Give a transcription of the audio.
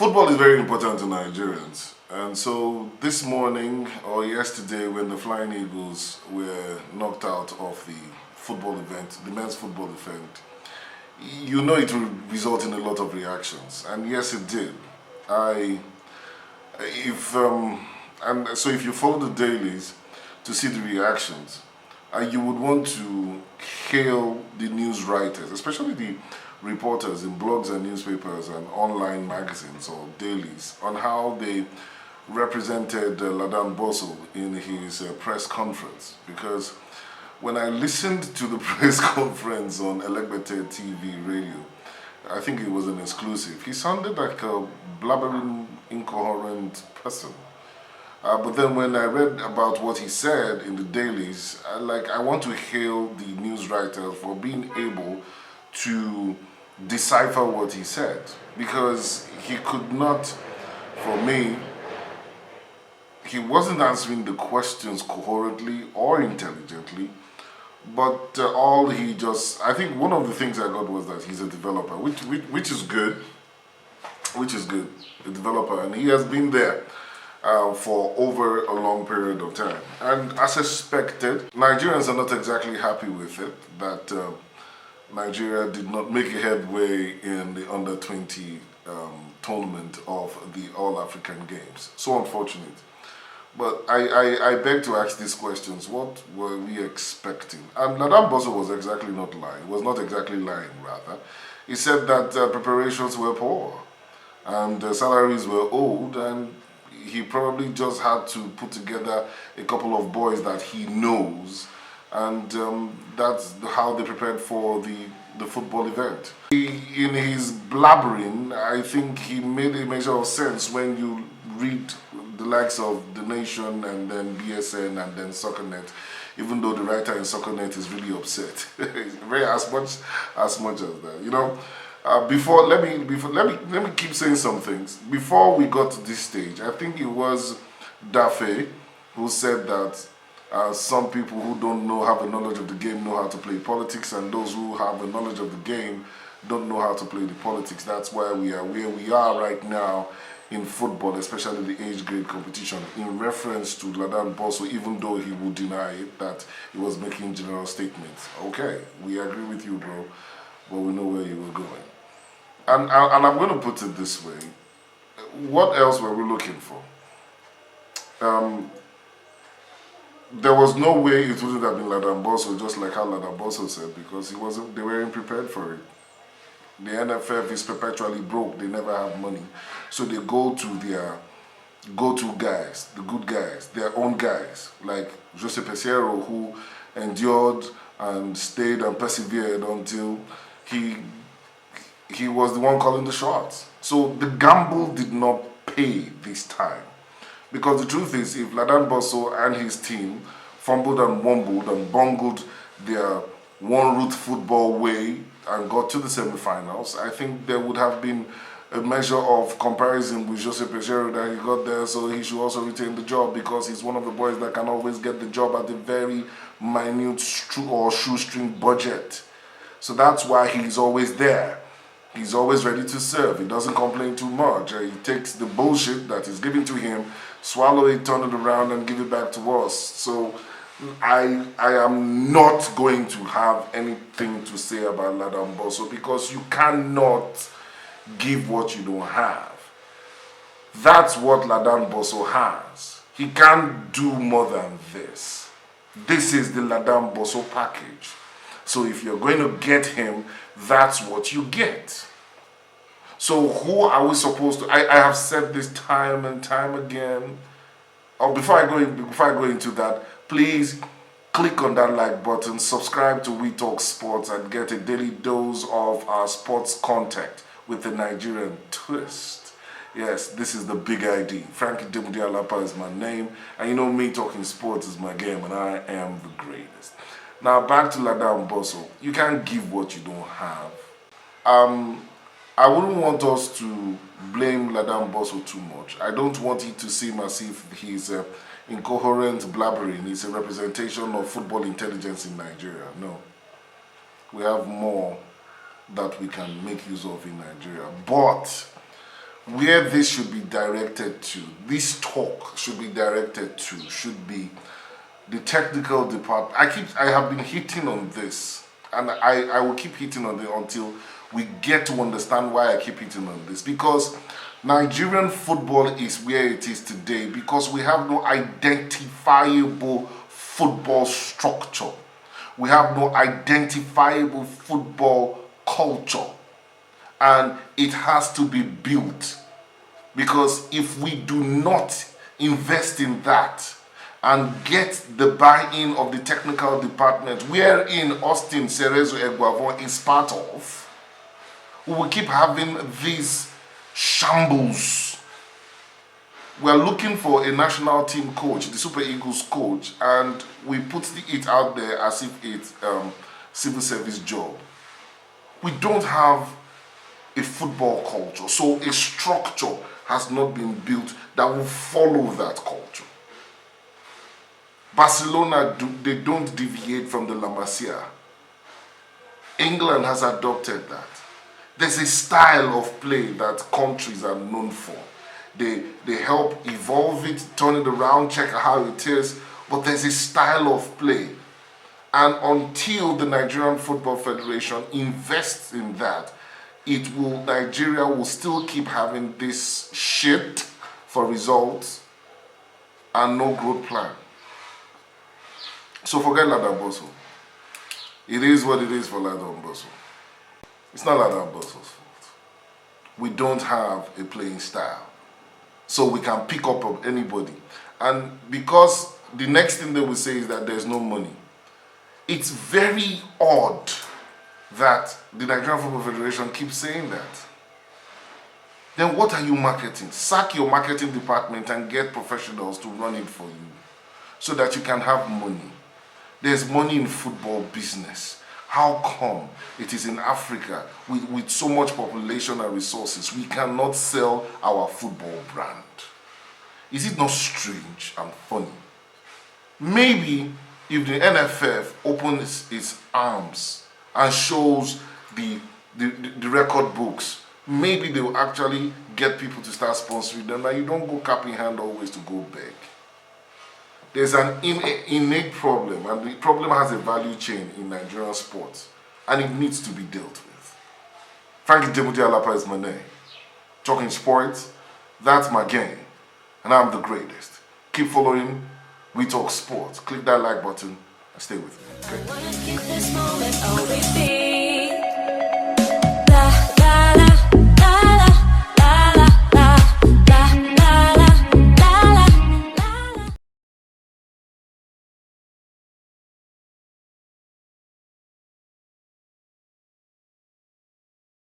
Football is very important to Nigerians. And so this morning or yesterday when the Flying Eagles were knocked out of the football event, the men's football event, you know it will result in a lot of reactions. And yes, it did. I, if and so if you follow the dailies to see the reactions, you would want to hail the news writers, especially the reporters in blogs and newspapers and online magazines or dailies, on how they represented Ladan Bosso in his press conference. Because when I listened to the press conference on Elegbete TV radio, I think it was an exclusive, he sounded like a blabbering, incoherent person. But then when I read about what he said in the dailies, I want to hail the news writer for being able to decipher what he said, because he could not, for me, he wasn't answering the questions coherently or intelligently, but all he just, I think one of the things I got was that he's a developer, which is good, a developer, and he has been there for over a long period of time. And as expected, Nigerians are not exactly happy with it, that Nigeria did not make a headway in the under-20 tournament of the All-African Games. So unfortunate. But I beg to ask these questions. What were we expecting? And Ladan Bosso was exactly not lying. Was not exactly lying, rather. He said that preparations were poor and salaries were old, and he probably just had to put together a couple of boys that he knows, and that's how they prepared for the football event. In his blabbering, I think he made a measure of sense when you read the likes of The Nation and then BSN and then SoccerNet, even though the writer in SoccerNet is really upset. Very as much as that, you know. Let me keep saying some things. Before we got to this stage, I think it was Dafe who said that some people who don't have a knowledge of the game know how to play politics, and those who have a knowledge of the game don't know how to play the politics. That's why we are where we are right now in football, especially the age grade competition, in reference to Ladan Bosso, even though he would deny it, that he was making general statements. Okay, we agree with you, bro, but we know where you were going. And I'm going to put it this way. What else were we looking for? There was no way it wouldn't have been Ladan Bosso, just like how Ladan Bosso said, because they weren't prepared for it. The NFF is perpetually broke. They never have money. So they go to their go-to guys, the good guys, their own guys, like Jose Pesero, who endured and stayed and persevered until he was the one calling the shots. So the gamble did not pay this time. Because the truth is, if Ladan Bosso and his team fumbled and wumbled and bungled their one-route football way and got to the semi-finals, I think there would have been a measure of comparison with Jose Pesero that he got there, so he should also retain the job, because he's one of the boys that can always get the job at a very minute shoestring budget. So that's why he's always there. He's always ready to serve. He doesn't complain too much. He takes the bullshit that is given to him, swallow it, turn it around, and give it back to us. So I am not going to have anything to say about Ladan Bosso, because you cannot give what you don't have. That's what Ladan Bosso has. He can't do more than this. This is the Ladan Bosso package. So if you're going to get him, that's what you get. So who are we supposed to? I have said this time and time again. Before I go into that, please click on that like button, subscribe to We Talk Sports, and get a daily dose of our sports content with the Nigerian twist. Yes, this is the big ID. Frankie Demudi Alapa is my name, and you know me, talking sports is my game, and I am the greatest. Now back to Ladan Bosso. You can't give what you don't have. I wouldn't want us to blame Ladan Bosso too much. I don't want it to seem as if he's incoherent blabbering is a representation of football intelligence in Nigeria. No. We have more that we can make use of in Nigeria. But where this should be directed to, this talk should be directed to, should be the technical department. I have been hitting on this, and I will keep hitting on it until we get to understand why I keep hitting on this. Because Nigerian football is where it is today because we have no identifiable football structure. We have no identifiable football culture. And it has to be built. Because if we do not invest in that and get the buy-in of the technical department, wherein Austin Cerezo Eguavon is part of, we will keep having these shambles. We are looking for a national team coach, the Super Eagles coach, and we put it out there as if it's civil service job. We don't have a football culture, so a structure has not been built that will follow that culture. Barcelona, they don't deviate from the La Masia. England has adopted that. There's a style of play that countries are known for. They help evolve it, turn it around, check how it is, but there's a style of play. And until the Nigerian Football Federation invests in that, Nigeria will still keep having this shit for results and no growth plan. So forget Ladan Bosso. It is what it is for Ladan Bosso. It's not Ladan Bosso's fault. We don't have a playing style. So we can pick up on anybody. And because the next thing they will say is that there's no money. It's very odd that the Nigerian Football Federation keeps saying that. Then what are you marketing? Sack your marketing department and get professionals to run it for you so that you can have money. There's money in football business. How come it is in Africa with so much population and resources, we cannot sell our football brand? Is it not strange and funny? Maybe if the NFF opens its arms and shows the record books, maybe they will actually get people to start sponsoring them, and you don't go cap in hand always to go beg. There's an innate problem, and the problem has a value chain in Nigerian sports, and it needs to be dealt with. Frankie Demuti Alapa is my name. Talking sports, that's my game, and I'm the greatest. Keep following We Talk Sports. Click that like button and stay with me, okay?